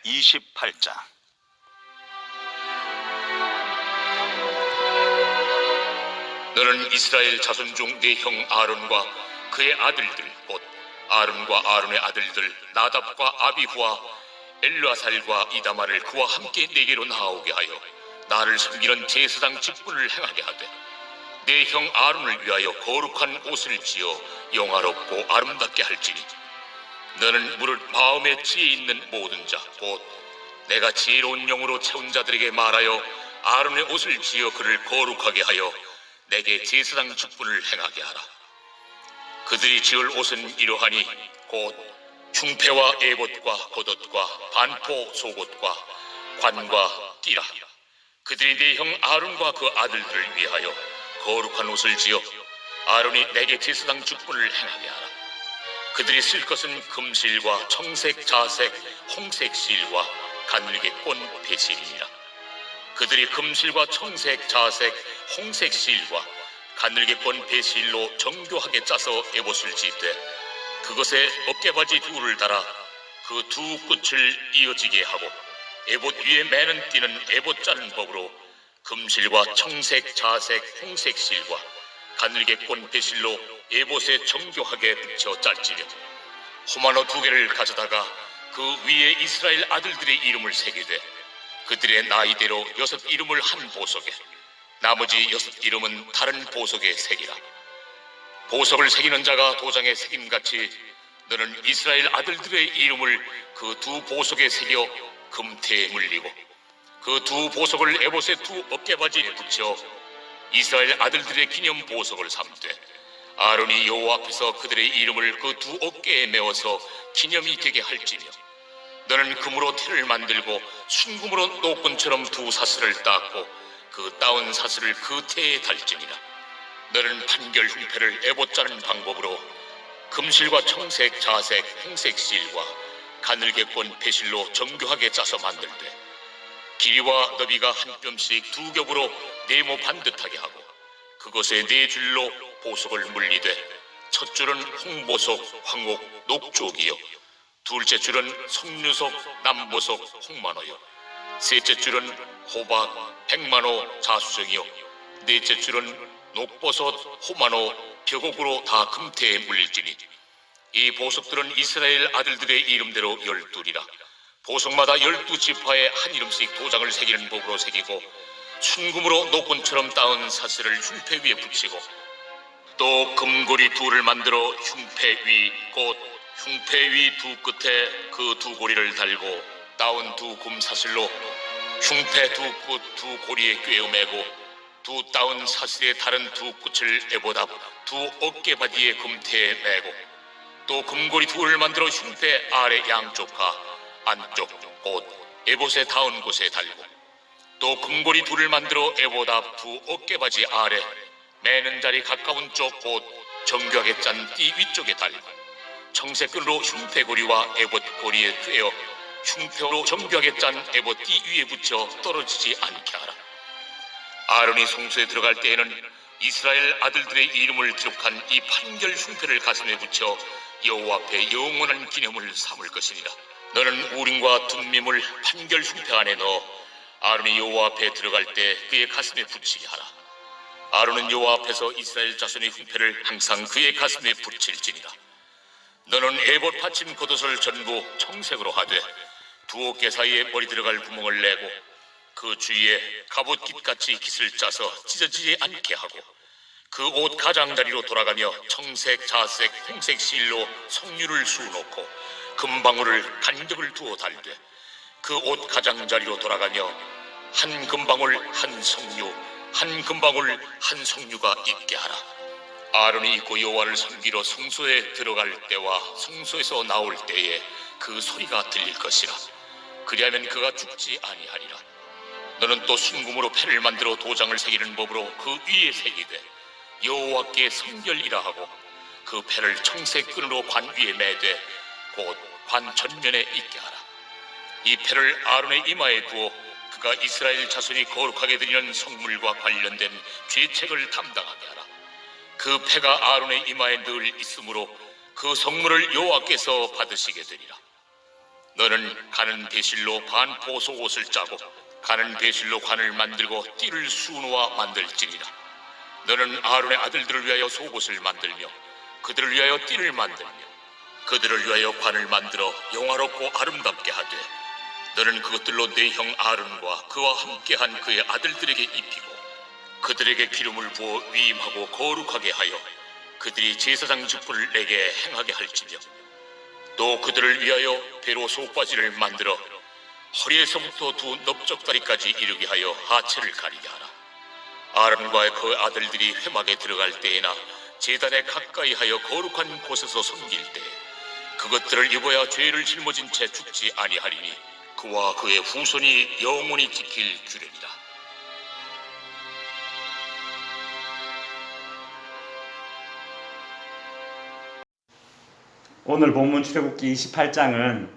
제28장. 너는 이스라엘 자손 중 네 형 아론과 그의 아들들 곧 아론과 아론의 아들들 나답과 아비후와 엘르아살과 이다마를 그와 함께 네게로 나아오게 하여 나를 섬기는 제사장 직분을 행하게 하되 네 형 아론을 위하여 거룩한 옷을 지어 영화롭고 아름답게 할지니 너는 무릇 마음에 지혜 있는 모든 자 곧 내가 지혜로운 영으로 채운 자들에게 말하여 아론의 옷을 지어 그를 거룩하게 하여 내게 제사장 직분을 행하게 하라. 그들이 지을 옷은 이러하니 곧 흉패와 에봇과 겉옷과 반포 속옷과 관과 띠라. 그들이 네 형 아론과 그 아들들을 위하여 거룩한 옷을 지어 아론이 내게 제사장 직분을 행하게 하라. 그들이 쓸 것은 금실과 청색, 자색, 홍색 실과 가늘게 꼰 배실이니라. 그들이 금실과 청색, 자색, 홍색 실과 가늘게 꼰 배실로 정교하게 짜서 에봇을 짓되 그것에 어깨바지 둘을 달아 그 두 끝을 이어지게 하고 에봇 위에 매는 띠는 에봇 짜는 법으로 금실과 청색, 자색, 홍색 실과 가늘게 꼰 배실로 에봇에 정교하게 붙여 짤지며 호마노 2개를 가져다가 그 위에 이스라엘 아들들의 이름을 새기되 그들의 나이대로 6 이름을 한 보석에 나머지 6 이름은 다른 보석에 새기라. 보석을 새기는 자가 도장에 새김같이 너는 이스라엘 아들들의 이름을 그 2 보석에 새겨 금태에 물리고 그 2 보석을 에봇의 2 어깨바지에 붙여 이스라엘 아들들의 기념 보석을 삼되 아론이 여호와 앞에서 그들의 이름을 그 2 어깨에 메어서 기념이 되게 할지며 너는 금으로 태를 만들고 순금으로 노끈처럼 2 사슬을 닦고 그 따온 사슬을 그 태에 달지니라. 너는 판결 흉패를 에봇 짜는 방법으로 금실과 청색, 자색, 홍색 실과 가늘게 꼰 배실로 정교하게 짜서 만들되 길이와 너비가 한 뼘씩 2 겹으로 네모 반듯하게 하고 그것에 4줄로 보석을 물리되 첫 줄은 홍보석, 황옥, 녹쪽이요 둘째 줄은 석류석, 남보석, 홍만호요 셋째 줄은 호박, 백만호, 자수정이요 넷째 줄은 녹버섯, 호만호, 벽옥으로 다 금태에 물릴지니 이 보석들은 이스라엘 아들들의 이름대로 12이라. 보석마다 12지파에 한 이름씩 도장을 새기는 법으로 새기고 순금으로 노끈처럼 따은 사슬을 흉패 위에 붙이고 또 금고리 2를 만들어 흉패 위 곧 흉패 위 2 끝에 그 2 고리를 달고 따온 2 금사슬로 흉패 2 끝 2 고리에 꿰어매고 2 따온 사슬의 다른 2 끝을 에봇 앞 2 어깨바디에 금태에 매고 또 금고리 2를 만들어 흉패 아래 양쪽과 안쪽 곧 에봇에 닿은 곳에 달고 또 금고리 2를 만들어 에봇 앞 2 어깨바지 아래 매는 자리 가까운 쪽 곧 정교하게 짠 띠 위쪽에 달고 청색끈으로 흉패고리와 에봇 고리에 꿰어 흉패로 정교하게 짠 에봇 띠 위에 붙여 떨어지지 않게 하라. 아론이 성소에 들어갈 때에는 이스라엘 아들들의 이름을 기록한 이 판결 흉패를 가슴에 붙여 여호와 앞에 영원한 기념을 삼을 것이니라. 너는 우림과 둠밈을 판결 흉패 안에 넣어 아론이 여호와 앞에 들어갈 때 그의 가슴에 붙이게 하라. 아론은 여호와 앞에서 이스라엘 자손의 흉패를 항상 그의 가슴에 붙일지니라. 너는 에봇 받침 겉옷을 전부 청색으로 하되 2 어깨 사이에 머리 들어갈 구멍을 내고 그 주위에 갑옷깃같이 깃을 짜서 찢어지지 않게 하고 그 옷 가장자리로 돌아가며 청색, 자색, 홍색 실로 석류를 수놓고 금방울을 간격을 두어 달되 그 옷 가장자리로 돌아가며 한 금방울 한 석류 한 금방울 한 석류가 있게 하라. 아론이 입고 여호와를 섬기러 성소에 들어갈 때와 성소에서 나올 때에 그 소리가 들릴 것이라. 그리하면 그가 죽지 아니하리라. 너는 또 순금으로 패를 만들어 도장을 새기는 법으로 그 위에 새기되 여호와께 성결이라 하고 그 패를 청색 끈으로 관 위에 매되 곧 관 전면에 있게 하라. 이 패를 아론의 이마에 두어 그가 이스라엘 자손이 거룩하게 드리는 성물과 관련된 죄책을 담당하게 하라. 그 패가 아론의 이마에 늘 있으므로 그 성물을 여호와께서 받으시게 되리라. 너는 가는 배실로 반포소 옷을 짜고 가는 배실로 관을 만들고 띠를 수놓아 만들지니라. 너는 아론의 아들들을 위하여 속옷을 만들며 그들을 위하여 띠를 만들며 그들을 위하여 관을 만들어 영화롭고 아름답게 하되 너는 그것들로 네 형 아론과 그와 함께한 그의 아들들에게 입히고 그들에게 기름을 부어 위임하고 거룩하게 하여 그들이 제사장 직분을 내게 행하게 할지며 또 그들을 위하여 배로 속바지를 만들어 허리에서부터 두 넓적다리까지 이르게 하여 하체를 가리게 하라. 아론과 그 아들들이 회막에 들어갈 때에나 제단에 가까이 하여 거룩한 곳에서 섬길 때 그것들을 입어야 죄를 짊어진 채 죽지 아니하리니 그와 그의 후손이 영원히 지킬 규례니라. 오늘 본문 출애굽기 28장은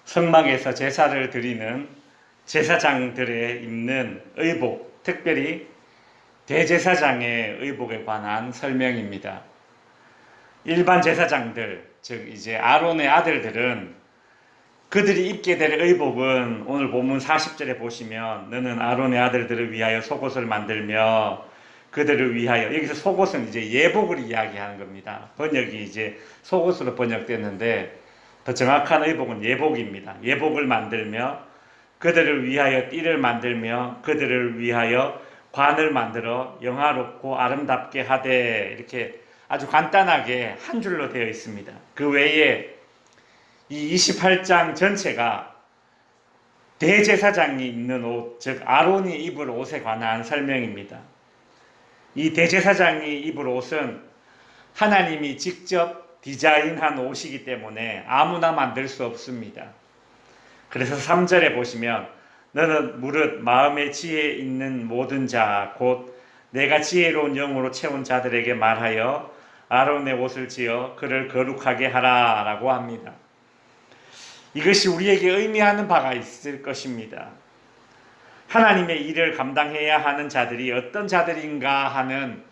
성막에서 제사를 드리는 제사장들의 입는 의복, 특별히 대제사장의 의복에 관한 설명입니다. 일반 제사장들, 즉 이제 아론의 아들들은 그들이 입게 될 의복은 오늘 본문 40절에 보시면 너는 아론의 아들들을 위하여 속옷을 만들며 그들을 위하여, 여기서 속옷은 이제 예복을 이야기하는 겁니다. 번역이 이제 속옷으로 번역됐는데 더 정확한 의복은 예복입니다. 예복을 만들며 그들을 위하여 띠를 만들며 그들을 위하여 관을 만들어 영화롭고 아름답게 하되, 이렇게 아주 간단하게 한 줄로 되어 있습니다. 그 외에 이 28장 전체가 대제사장이 입는 옷, 즉 아론이 입을 옷에 관한 설명입니다. 이 대제사장이 입을 옷은 하나님이 직접 디자인한 옷이기 때문에 아무나 만들 수 없습니다. 그래서 3절에 보시면 너는 무릇 마음의 지혜 있는 모든 자 곧 내가 지혜로운 영으로 채운 자들에게 말하여 아론의 옷을 지어 그를 거룩하게 하라 라고 합니다. 이것이 우리에게 의미하는 바가 있을 것입니다. 하나님의 일을 감당해야 하는 자들이 어떤 자들인가 하는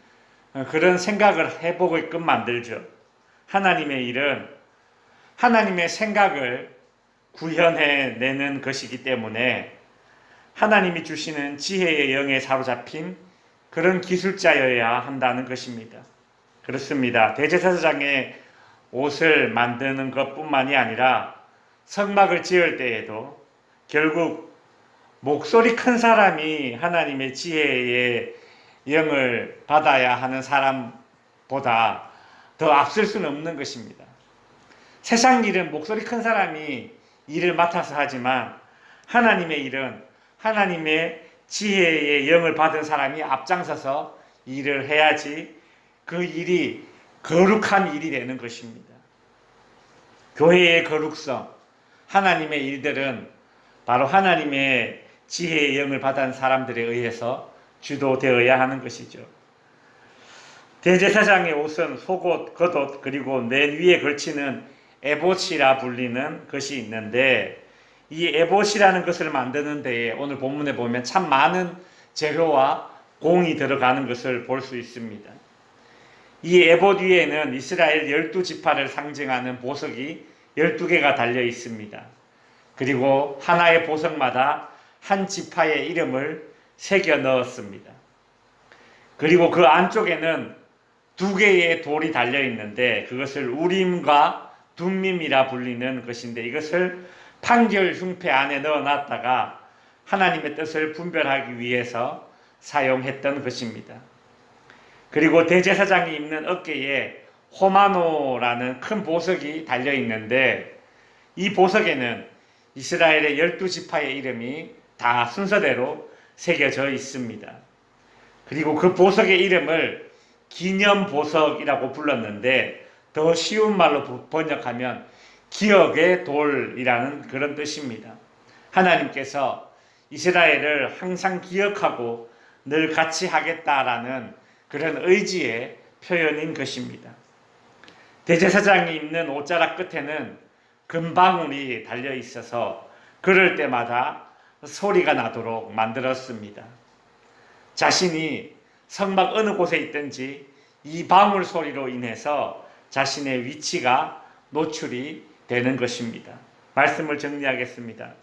그런 생각을 해보게끔 만들죠. 하나님의 일은 하나님의 생각을 구현해내는 것이기 때문에 하나님이 주시는 지혜의 영에 사로잡힌 그런 기술자여야 한다는 것입니다. 그렇습니다. 대제사장의 옷을 만드는 것뿐만이 아니라 성막을 지을 때에도 결국 목소리 큰 사람이 하나님의 지혜의 영을 받아야 하는 사람보다 더 앞설 수는 없는 것입니다. 세상 일은 목소리 큰 사람이 일을 맡아서 하지만 하나님의 일은 하나님의 지혜의 영을 받은 사람이 앞장서서 일을 해야지 그 일이 거룩한 일이 되는 것입니다. 교회의 거룩성, 하나님의 일들은 바로 하나님의 지혜의 영을 받은 사람들에 의해서 주도되어야 하는 것이죠. 대제사장의 옷은 속옷, 겉옷, 그리고 맨 위에 걸치는 에봇이라 불리는 것이 있는데, 이 에봇이라는 것을 만드는 데에 오늘 본문에 보면 참 많은 재료와 공이 들어가는 것을 볼 수 있습니다. 이 에봇 위에는 이스라엘 12지파를 상징하는 보석이 12개가 달려 있습니다. 그리고 하나의 보석마다 한 지파의 이름을 새겨 넣었습니다. 그리고 그 안쪽에는 2개의 돌이 달려 있는데 그것을 우림과 둠밈이라 불리는 것인데, 이것을 판결 흉패 안에 넣어놨다가 하나님의 뜻을 분별하기 위해서 사용했던 것입니다. 그리고 대제사장이 입는 어깨에 호마노라는 큰 보석이 달려 있는데, 이 보석에는 이스라엘의 12지파의 이름이 다 순서대로 새겨져 있습니다. 그리고 그 보석의 이름을 기념보석이라고 불렀는데, 더 쉬운 말로 번역하면 기억의 돌이라는 그런 뜻입니다. 하나님께서 이스라엘을 항상 기억하고 늘 같이 하겠다라는 그런 의지의 표현인 것입니다. 대제사장이 입는 옷자락 끝에는 금방울이 달려 있어서 그럴 때마다 소리가 나도록 만들었습니다. 자신이 성막 어느 곳에 있든지 이 방울 소리로 인해서 자신의 위치가 노출이 되는 것입니다. 말씀을 정리하겠습니다.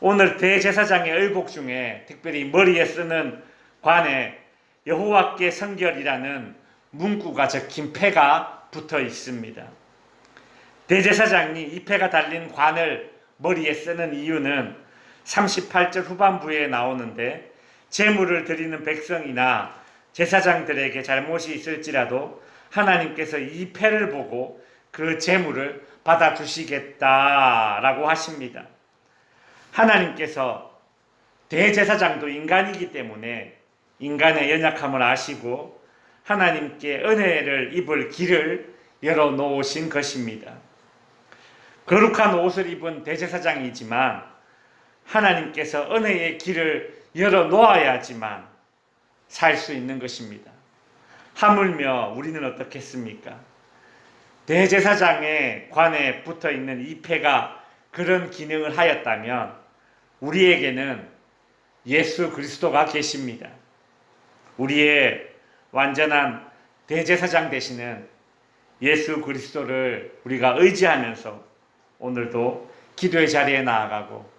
오늘 대제사장의 의복 중에 특별히 머리에 쓰는 관에 여호와께 성결이라는 문구가 적힌 패가 붙어 있습니다. 대제사장이 이 패가 달린 관을 머리에 쓰는 이유는 38절 후반부에 나오는데, 제물을 드리는 백성이나 제사장들에게 잘못이 있을지라도 하나님께서 이 패를 보고 그 제물을 받아주시겠다라고 하십니다. 하나님께서 대제사장도 인간이기 때문에 인간의 연약함을 아시고 하나님께 은혜를 입을 길을 열어놓으신 것입니다. 거룩한 옷을 입은 대제사장이지만 하나님께서 은혜의 길을 열어놓아야지만 살 수 있는 것입니다. 하물며 우리는 어떻겠습니까? 대제사장의 관에 붙어있는 이 패가 그런 기능을 하였다면 우리에게는 예수 그리스도가 계십니다. 우리의 완전한 대제사장 되시는 예수 그리스도를 우리가 의지하면서 오늘도 기도의 자리에 나아가고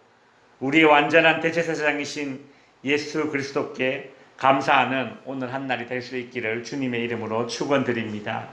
우리의 완전한 대제사장이신 예수 그리스도께 감사하는 오늘 한 날이 될 수 있기를 주님의 이름으로 축원드립니다.